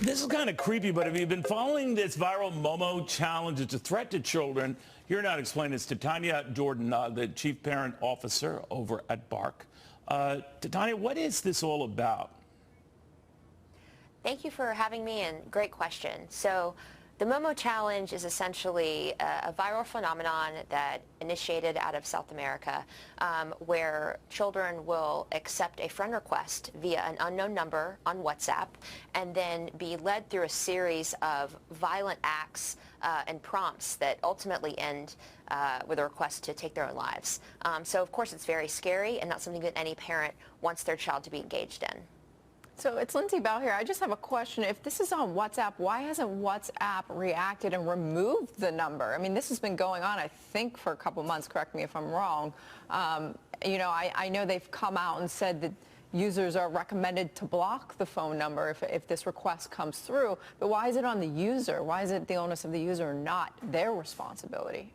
This is kind of creepy, but have you been following this viral Momo challenge? It's a threat to children. Here now to explain this to Tanya Jordan, the Chief Parent Officer over at Bark. Tanya, what is this all about? Thank you for having me, and great question. So the Momo challenge is essentially a viral phenomenon that initiated out of South America, where children will accept a friend request via an unknown number on WhatsApp and then be led through a series of violent acts and prompts that ultimately end with a request to take their own lives. So of course it's very scary and not something that any parent wants their child to be engaged in. So it's Lindsay Bell here. I just have a question. If this is on WhatsApp, why hasn't WhatsApp reacted and removed the number? I mean, this has been going on, I think, for a couple months. Correct me if I'm wrong. I know they've come out and said that users are recommended to block the phone number if this request comes through. But why is it on the user? Why is it the onus of the user, not their responsibility?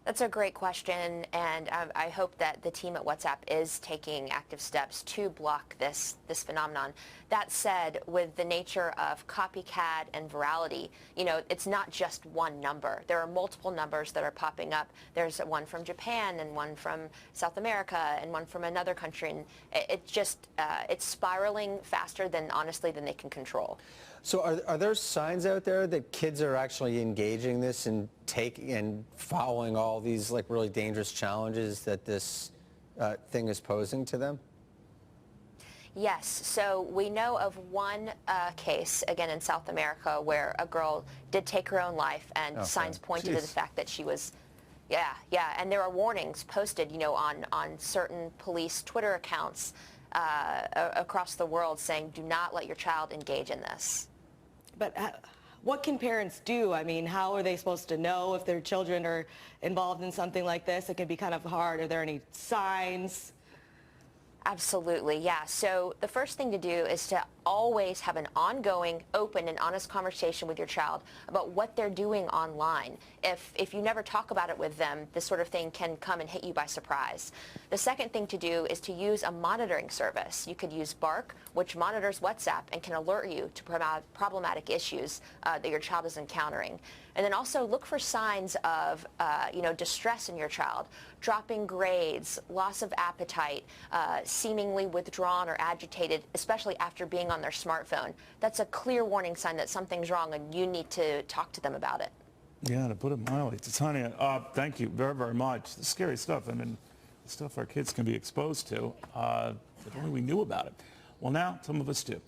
That's a great question, and I hope that the team at WhatsApp is taking active steps to block this phenomenon. That said, with the nature of copycat and virality, it's not just one number. There are multiple numbers that are popping up. There's one from Japan and one from South America and one from another country, and it's spiraling faster than, honestly, than they can control. So are there signs out there that kids are actually engaging this and following all these really dangerous challenges that this thing is posing to them? Yes. So we know of one case, again in South America, where a girl did take her own life, and signs pointed to the fact that she was, and there are warnings posted, on certain police Twitter accounts across the world saying, do not let your child engage in this. But what can parents do? I mean, how are they supposed to know if their children are involved in something like this? It can be kind of hard. Are there any signs? Absolutely, yeah. So the first thing to do is to always have an ongoing, open and honest conversation with your child about what they're doing online. If you never talk about it with them, this sort of thing can come and hit you by surprise. The second thing to do is to use a monitoring service. You could use Bark, which monitors WhatsApp and can alert you to problematic issues that your child is encountering. And then also look for signs of, distress in your child, dropping grades, loss of appetite, seemingly withdrawn or agitated, especially after being on their smartphone. That's a clear warning sign that something's wrong and you need to talk to them about it. Yeah, to put it mildly. Tanya, thank you very, very much. It's scary stuff. I mean, the stuff our kids can be exposed to. If only we knew about it. Well, now some of us do.